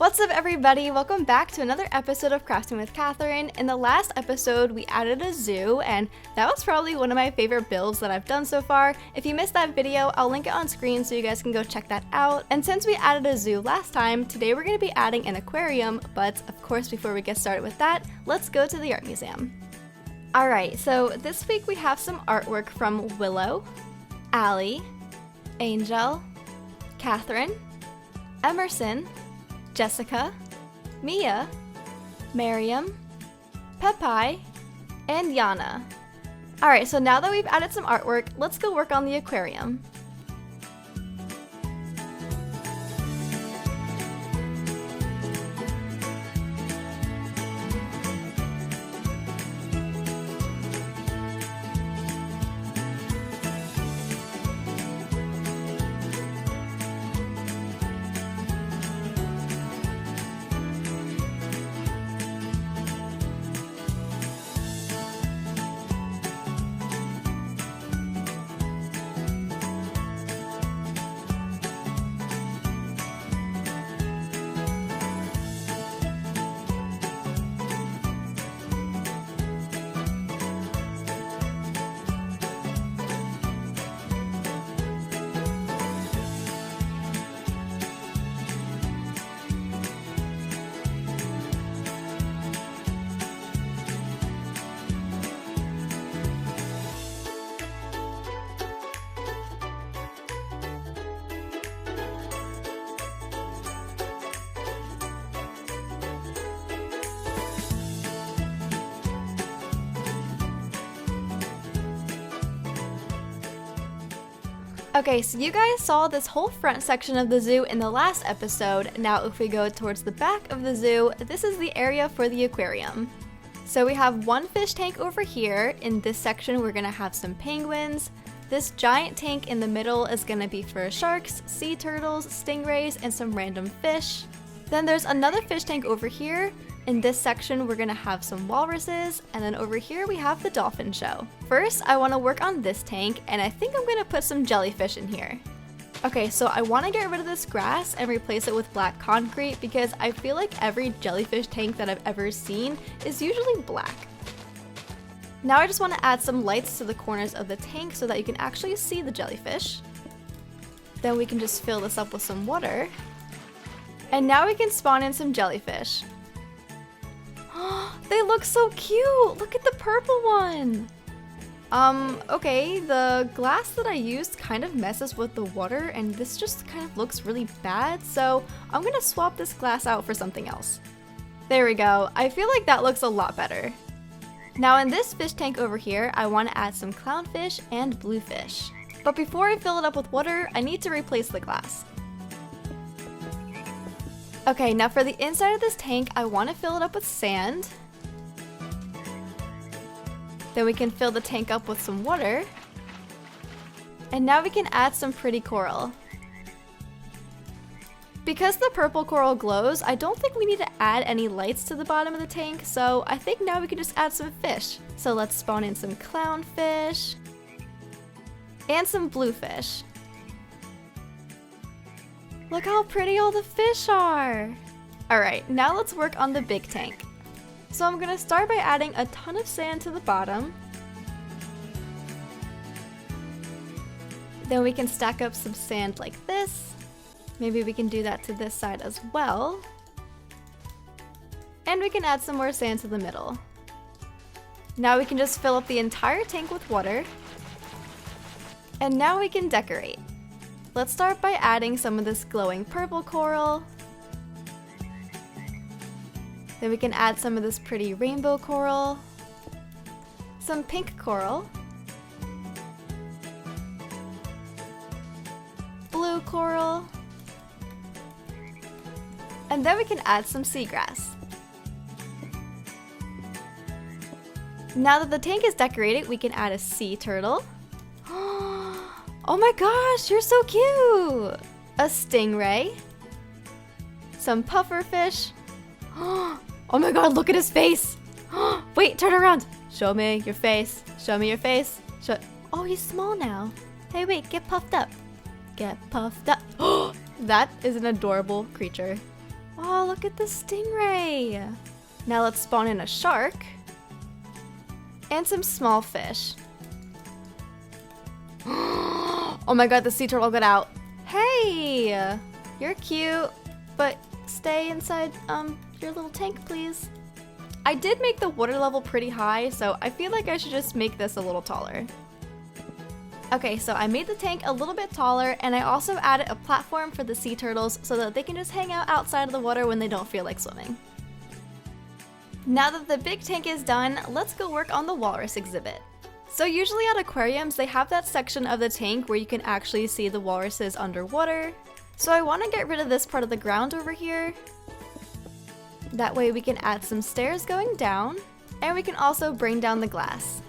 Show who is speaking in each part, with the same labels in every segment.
Speaker 1: What's up everybody, welcome back to another episode of Craftin with Katherine. In the last episode we added a zoo and that was probably one of my favorite builds that I've done so far. If you missed that video, I'll link it on screen so you guys can go check that out. And since we added a zoo last time, today we're going to be adding an aquarium, but of course before we get started with that, let's go to the art museum. Alright, so this week we have some artwork from Willow, Allie, Angel, Katherine, Emerson, Jessica, Mia, Miriam, Pepai, and Yana. Alright, so now that we've added some artwork, let's go work on the aquarium. Okay, so you guys saw this whole front section of the zoo in the last episode. Now if we go towards the back of the zoo, this is the area for the aquarium. So we have one fish tank over here. In this section we're gonna have some penguins. This giant tank in the middle is gonna be for sharks, sea turtles, stingrays, and some random fish. Then there's another fish tank over here. In this section, we're gonna have some walruses, and then over here we have the dolphin show. First, I wanna work on this tank, and I think I'm gonna put some jellyfish in here. Okay, so I wanna get rid of this grass and replace it with black concrete because I feel like every jellyfish tank that I've ever seen is usually black. Now I just wanna add some lights to the corners of the tank so that you can actually see the jellyfish. Then we can just fill this up with some water. And now we can spawn in some jellyfish. They look so cute! Look at the purple one! Okay, the glass that I used kind of messes with the water and this just kind of looks really bad, so I'm gonna swap this glass out for something else. There we go, I feel like that looks a lot better. Now in this fish tank over here, I want to add some clownfish and bluefish. But before I fill it up with water, I need to replace the glass. Okay, now for the inside of this tank, I want to fill it up with sand. Then we can fill the tank up with some water. And now we can add some pretty coral. Because the purple coral glows, I don't think we need to add any lights to the bottom of the tank, so I think now we can just add some fish. So let's spawn in some clownfish and some bluefish. Look how pretty all the fish are! Alright, now let's work on the big tank. So I'm gonna start by adding a ton of sand to the bottom. Then we can stack up some sand like this. Maybe we can do that to this side as well. And we can add some more sand to the middle. Now we can just fill up the entire tank with water. And now we can decorate. Let's start by adding some of this glowing purple coral. Then we can add some of this pretty rainbow coral. Some pink coral. Blue coral. And then we can add some seagrass. Now that the tank is decorated, we can add a sea turtle. Oh my gosh, you're so cute! A stingray. Some pufferfish. Oh my god, look at his face! Wait, turn around! Show me your face. Show me your face. Oh, he's small now. Hey, wait, get puffed up. Get puffed up. That is an adorable creature. Oh, look at the stingray. Now let's spawn in a shark and some small fish. Oh my god, the sea turtle got out. Hey, you're cute, but stay inside your little tank, please. I did make the water level pretty high, so I feel like I should just make this a little taller. Okay, so I made the tank a little bit taller, and I also added a platform for the sea turtles so that they can just hang out outside of the water when they don't feel like swimming. Now that the big tank is done, let's go work on the walrus exhibit. So usually at aquariums, they have that section of the tank where you can actually see the walruses underwater. So I want to get rid of this part of the ground over here. That way we can add some stairs going down, and we can also bring down the glass.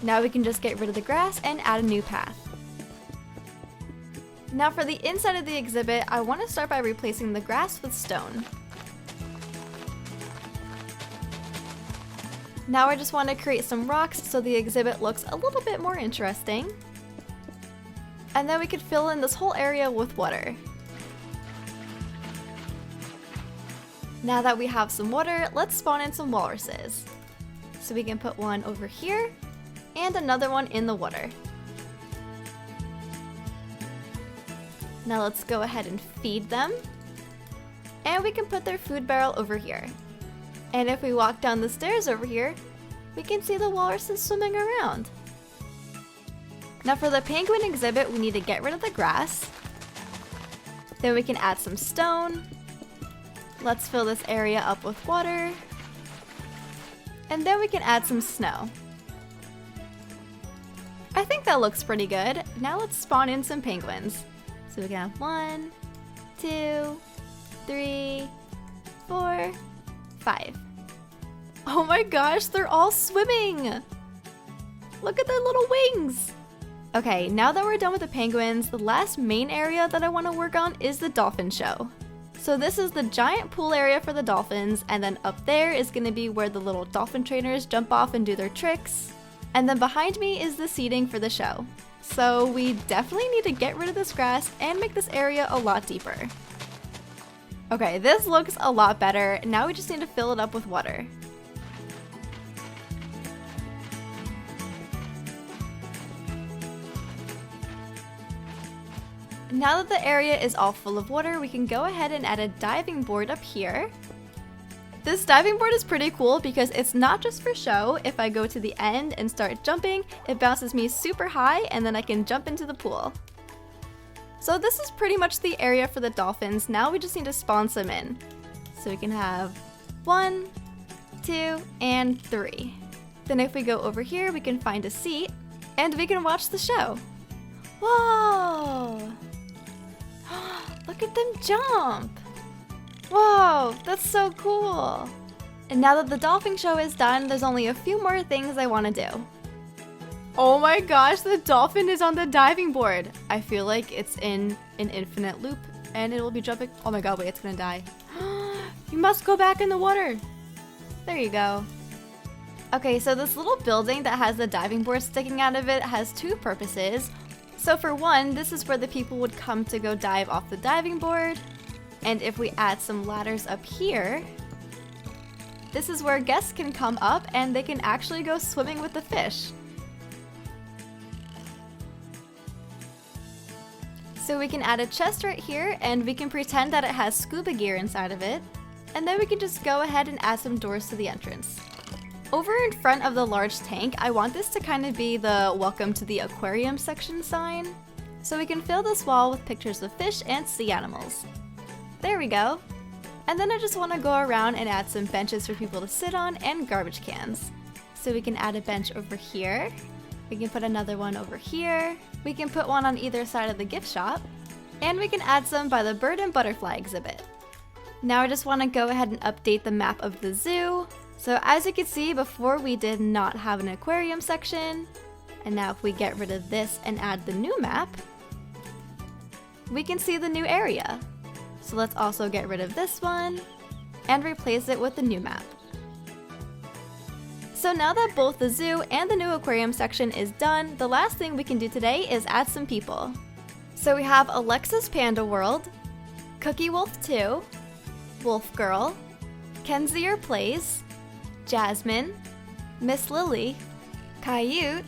Speaker 1: Now we can just get rid of the grass and add a new path. Now for the inside of the exhibit, I want to start by replacing the grass with stone. Now I just want to create some rocks so the exhibit looks a little bit more interesting. And then we could fill in this whole area with water. Now that we have some water, let's spawn in some walruses. So we can put one over here and another one in the water. Now let's go ahead and feed them. And we can put their food barrel over here. And if we walk down the stairs over here, we can see the walruses swimming around. Now for the penguin exhibit, we need to get rid of the grass. Then we can add some stone. Let's fill this area up with water. And then we can add some snow. I think that looks pretty good. Now let's spawn in some penguins. So we can have 1, 2, 3, 4, 5. Oh my gosh, they're all swimming! Look at their little wings! Okay, now that we're done with the penguins, the last main area that I want to work on is the dolphin show. So this is the giant pool area for the dolphins, and then up there is going to be where the little dolphin trainers jump off and do their tricks. And then behind me is the seating for the show. So we definitely need to get rid of this grass and make this area a lot deeper. Okay, this looks a lot better. Now we just need to fill it up with water. Now that the area is all full of water, we can go ahead and add a diving board up here. This diving board is pretty cool because it's not just for show. If I go to the end and start jumping, it bounces me super high and then I can jump into the pool. So this is pretty much the area for the dolphins. Now we just need to spawn some in. So we can have 1, 2, and 3. Then if we go over here, we can find a seat and we can watch the show. Whoa! Look at them jump! Whoa, that's so cool! And now that the dolphin show is done, there's only a few more things I want to do. Oh my gosh, the dolphin is on the diving board! I feel like it's in an infinite loop and it will be jumping. Oh my god, wait, it's gonna die. You must go back in the water! There you go. Okay, so this little building that has the diving board sticking out of it has two purposes. So for one, this is where the people would come to go dive off the diving board. And if we add some ladders up here, this is where guests can come up and they can actually go swimming with the fish. So we can add a chest right here and we can pretend that it has scuba gear inside of it. And then we can just go ahead and add some doors to the entrance. Over in front of the large tank, I want this to kind of be the welcome to the aquarium section sign. So we can fill this wall with pictures of fish and sea animals. There we go. And then I just want to go around and add some benches for people to sit on and garbage cans. So we can add a bench over here. We can put another one over here. We can put one on either side of the gift shop. And we can add some by the bird and butterfly exhibit. Now I just want to go ahead and update the map of the zoo. So as you can see, before we did not have an aquarium section. And now if we get rid of this and add the new map, we can see the new area. So let's also get rid of this one and replace it with the new map. So now that both the zoo and the new aquarium section is done, the last thing we can do today is add some people. So we have Alexa's Panda World, Cookie Wolf 2, Wolf Girl, Kenzier Plays, Jasmine, Miss Lily, Coyote,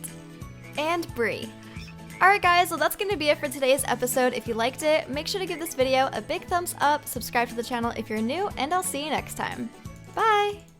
Speaker 1: and Bree. Alright guys, well that's going to be it for today's episode. If you liked it, make sure to give this video a big thumbs up, subscribe to the channel if you're new, and I'll see you next time. Bye!